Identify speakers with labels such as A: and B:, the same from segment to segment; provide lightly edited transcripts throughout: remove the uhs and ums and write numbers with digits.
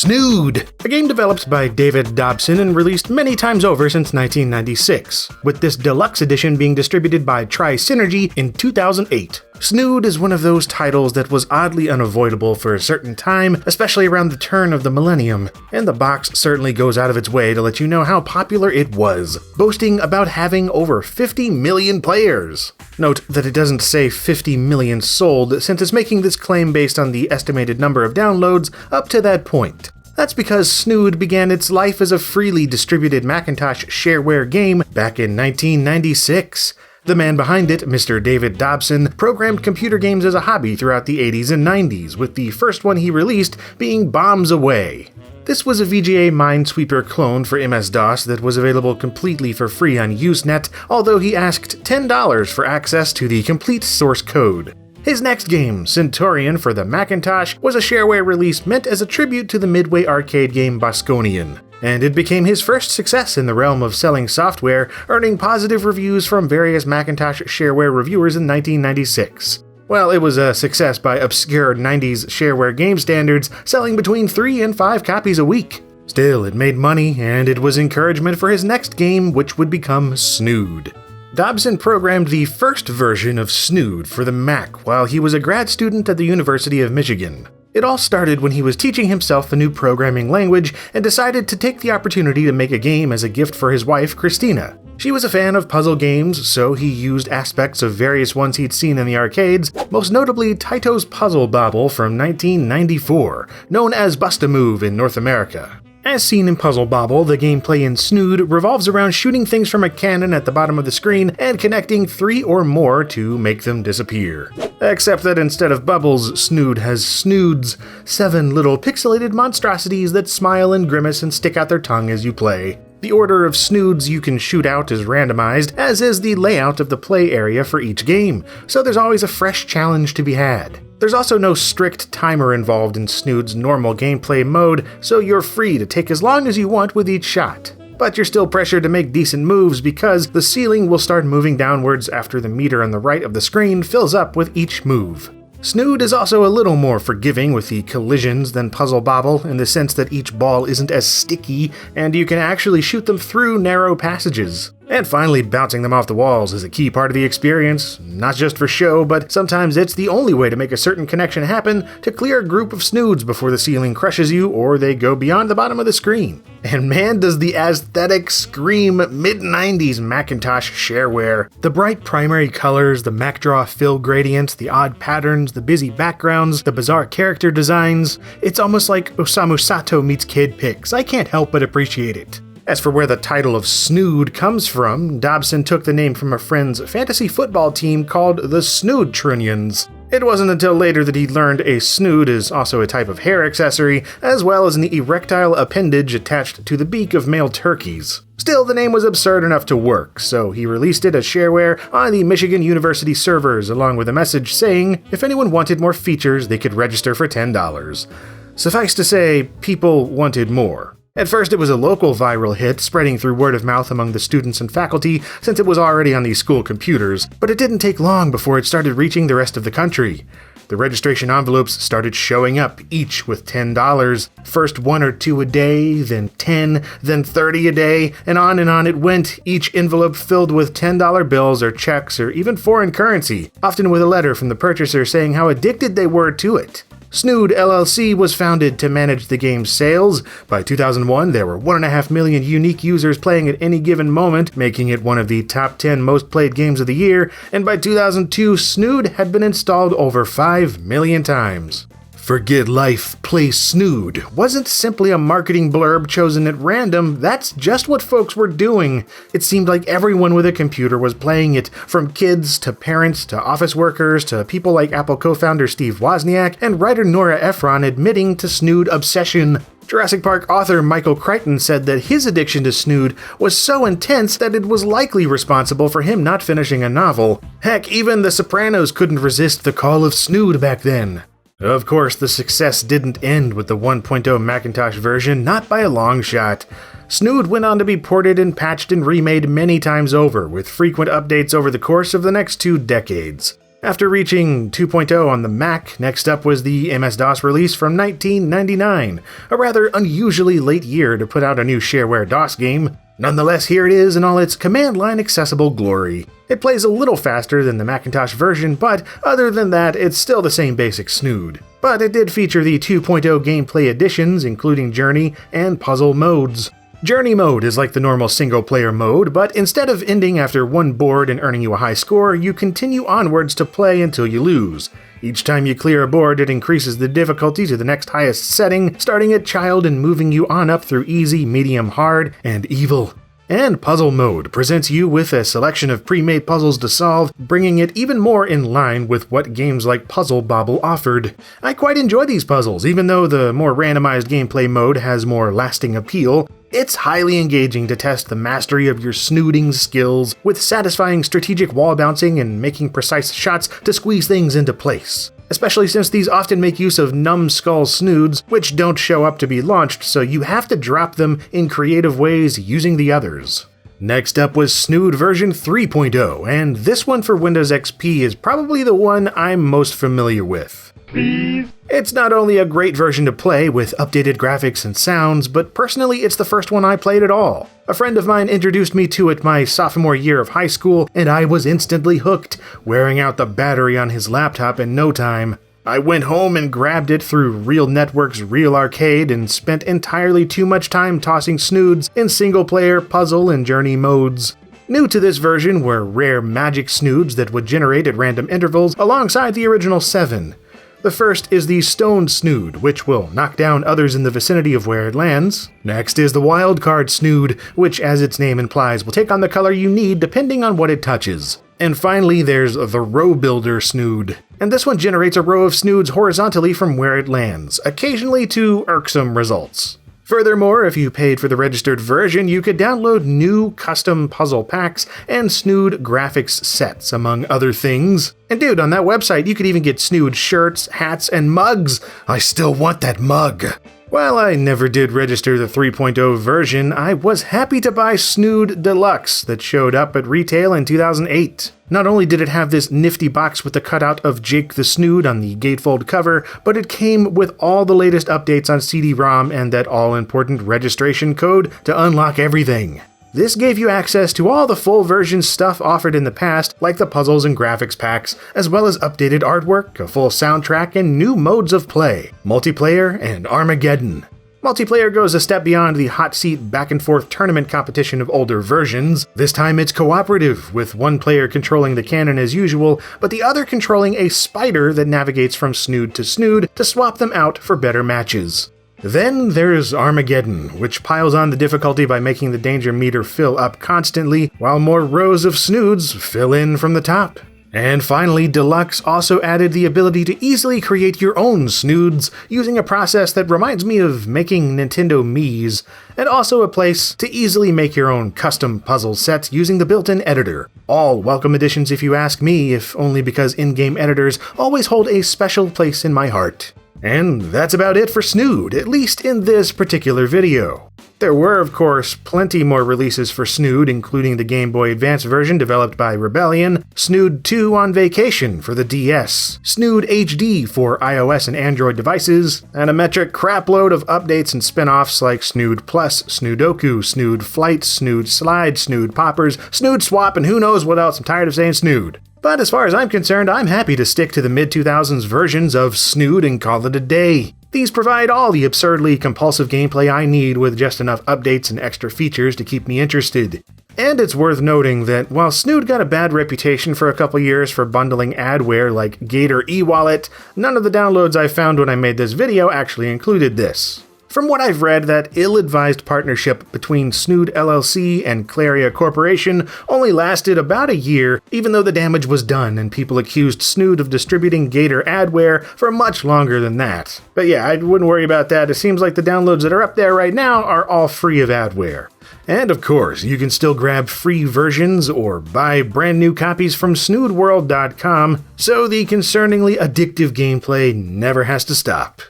A: Snood, a game developed by David Dobson and released many times over since 1996, with this deluxe edition being distributed by Tri-Synergy in 2008. Snood is one of those titles that was oddly unavoidable for a certain time, especially around the turn of the millennium, and the box certainly goes out of its way to let you know how popular it was, boasting about having over 50 million players. Note that it doesn't say 50 million sold, since it's making this claim based on the estimated number of downloads up to that point. That's because Snood began its life as a freely distributed Macintosh shareware game back in 1996. The man behind it, Mr. David Dobson, programmed computer games as a hobby throughout the 80s and 90s, with the first one he released being Bombs Away. This was a VGA Minesweeper clone for MS-DOS that was available completely for free on Usenet, although he asked $10 for access to the complete source code. His next game, Centurion for the Macintosh, was a shareware release meant as a tribute to the Midway arcade game Bosconian, and it became his first success in the realm of selling software, earning positive reviews from various Macintosh shareware reviewers in 1996. Well, it was a success by obscure 90s shareware game standards, selling between 3 and 5 copies a week. Still, it made money, and it was encouragement for his next game, which would become Snood. Dobson programmed the first version of Snood for the Mac while he was a grad student at the University of Michigan. It all started when he was teaching himself a new programming language and decided to take the opportunity to make a game as a gift for his wife, Christina. She was a fan of puzzle games, so he used aspects of various ones he'd seen in the arcades, most notably Taito's Puzzle Bobble from 1994, known as Bust-A-Move in North America. As seen in Puzzle Bobble, the gameplay in Snood revolves around shooting things from a cannon at the bottom of the screen and connecting 3 or more to make them disappear. Except that instead of bubbles, Snood has snoods, 7 little pixelated monstrosities that smile and grimace and stick out their tongue as you play. The order of snoods you can shoot out is randomized, as is the layout of the play area for each game, so there's always a fresh challenge to be had. There's also no strict timer involved in Snood's normal gameplay mode, so you're free to take as long as you want with each shot. But you're still pressured to make decent moves because the ceiling will start moving downwards after the meter on the right of the screen fills up with each move. Snood is also a little more forgiving with the collisions than Puzzle Bobble in the sense that each ball isn't as sticky and you can actually shoot them through narrow passages. And finally, bouncing them off the walls is a key part of the experience, not just for show, but sometimes it's the only way to make a certain connection happen to clear a group of snoods before the ceiling crushes you or they go beyond the bottom of the screen. And man, does the aesthetic scream mid-90s Macintosh shareware. The bright primary colors, the MacDraw fill gradients, the odd patterns, the busy backgrounds, the bizarre character designs. It's almost like Osamu Sato meets Kid Pix. I can't help but appreciate it. As for where the title of Snood comes from, Dobson took the name from a friend's fantasy football team called the Snoodtrunions. It wasn't until later that he learned a snood is also a type of hair accessory, as well as an erectile appendage attached to the beak of male turkeys. Still, the name was absurd enough to work, so he released it as shareware on the Michigan University servers, along with a message saying if anyone wanted more features, they could register for $10. Suffice to say, people wanted more. At first, it was a local viral hit, spreading through word of mouth among the students and faculty since it was already on the school computers, but it didn't take long before it started reaching the rest of the country. The registration envelopes started showing up, each with $10. First 1 or 2 a day, then 10, then 30 a day, and on it went, each envelope filled with $10 bills or checks or even foreign currency, often with a letter from the purchaser saying how addicted they were to it. Snood LLC was founded to manage the game's sales. By 2001, there were 1.5 million unique users playing at any given moment, making it one of the top 10 most played games of the year, and by 2002, Snood had been installed over 5 million times. Forget life, play Snood wasn't simply a marketing blurb chosen at random, that's just what folks were doing. It seemed like everyone with a computer was playing it, from kids to parents to office workers to people like Apple co-founder Steve Wozniak and writer Nora Ephron admitting to Snood obsession. Jurassic Park author Michael Crichton said that his addiction to Snood was so intense that it was likely responsible for him not finishing a novel. Heck, even The Sopranos couldn't resist the call of Snood back then. Of course, the success didn't end with the 1.0 Macintosh version, not by a long shot. Snood went on to be ported and patched and remade many times over, with frequent updates over the course of the next 2 decades. After reaching 2.0 on the Mac, next up was the MS-DOS release from 1999, a rather unusually late year to put out a new shareware DOS game. Nonetheless, here it is in all its command-line accessible glory. It plays a little faster than the Macintosh version, but other than that, it's still the same basic snood. But it did feature the 2.0 gameplay additions, including Journey and Puzzle modes. Journey mode is like the normal single-player mode, but instead of ending after one board and earning you a high score, you continue onwards to play until you lose. Each time you clear a board, it increases the difficulty to the next highest setting, starting at Child and moving you on up through Easy, Medium, Hard, and Evil. And Puzzle mode presents you with a selection of pre-made puzzles to solve, bringing it even more in line with what games like Puzzle Bobble offered. I quite enjoy these puzzles, even though the more randomized gameplay mode has more lasting appeal. It's highly engaging to test the mastery of your snooding skills, with satisfying strategic wall bouncing and making precise shots to squeeze things into place. Especially since these often make use of numbskull snoods, which don't show up to be launched, so you have to drop them in creative ways using the others. Next up was Snood version 3.0, and this one for Windows XP is probably the one I'm most familiar with. Please. It's not only a great version to play with updated graphics and sounds, but personally it's the first one I played at all. A friend of mine introduced me to it my sophomore year of high school, and I was instantly hooked, wearing out the battery on his laptop in no time. I went home and grabbed it through Real Network's Real Arcade and spent entirely too much time tossing snoods in single-player, puzzle, and journey modes. New to this version were rare magic snoods that would generate at random intervals alongside the original 7. The first is the Stone Snood, which will knock down others in the vicinity of where it lands. Next is the Wildcard Snood, which, as its name implies, will take on the color you need depending on what it touches. And finally, there's the Row Builder Snood. And this one generates a row of snoods horizontally from where it lands, occasionally to irksome results. Furthermore, if you paid for the registered version, you could download new custom puzzle packs and Snood graphics sets, among other things. And dude, on that website, you could even get Snood shirts, hats, and mugs. I still want that mug. While I never did register the 3.0 version, I was happy to buy Snood Deluxe that showed up at retail in 2008. Not only did it have this nifty box with the cutout of Jake the Snood on the gatefold cover, but it came with all the latest updates on CD-ROM and that all-important registration code to unlock everything. This gave you access to all the full version stuff offered in the past, like the puzzles and graphics packs, as well as updated artwork, a full soundtrack, and new modes of play, multiplayer and Armageddon. Multiplayer goes a step beyond the hot seat back-and-forth tournament competition of older versions. This time it's cooperative, with one player controlling the cannon as usual, but the other controlling a spider that navigates from snood to snood to swap them out for better matches. Then there's Armageddon, which piles on the difficulty by making the danger meter fill up constantly, while more rows of snoods fill in from the top. And finally, Deluxe also added the ability to easily create your own snoods, using a process that reminds me of making Nintendo Miis, and also a place to easily make your own custom puzzle sets using the built-in editor. All welcome additions if you ask me, if only because in-game editors always hold a special place in my heart. And that's about it for Snood, at least in this particular video. There were, of course, plenty more releases for Snood, including the Game Boy Advance version developed by Rebellion, Snood 2 on Vacation for the DS, Snood HD for iOS and Android devices, and a metric crapload of updates and spin-offs like Snood Plus, Snoodoku, Snood Flight, Snood Slide, Snood Poppers, Snood Swap, and who knows what else. I'm tired of saying Snood. But as far as I'm concerned, I'm happy to stick to the mid-2000s versions of Snood and call it a day. These provide all the absurdly compulsive gameplay I need with just enough updates and extra features to keep me interested. And it's worth noting that while Snood got a bad reputation for a couple years for bundling adware like Gator eWallet, none of the downloads I found when I made this video actually included this. From what I've read, that ill-advised partnership between Snood LLC and Claria Corporation only lasted about a year, even though the damage was done and people accused Snood of distributing Gator adware for much longer than that. But yeah, I wouldn't worry about that. It seems like the downloads that are up there right now are all free of adware. And of course, you can still grab free versions or buy brand new copies from snoodworld.com, so the concerningly addictive gameplay never has to stop.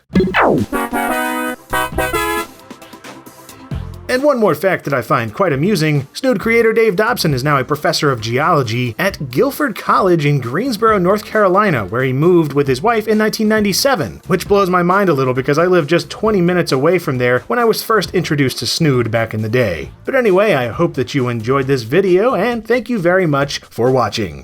A: And one more fact that I find quite amusing, Snood creator Dave Dobson is now a professor of geology at Guilford College in Greensboro, North Carolina, where he moved with his wife in 1997, which blows my mind a little because I lived just 20 minutes away from there when I was first introduced to Snood back in the day. But anyway, I hope that you enjoyed this video, and thank you very much for watching.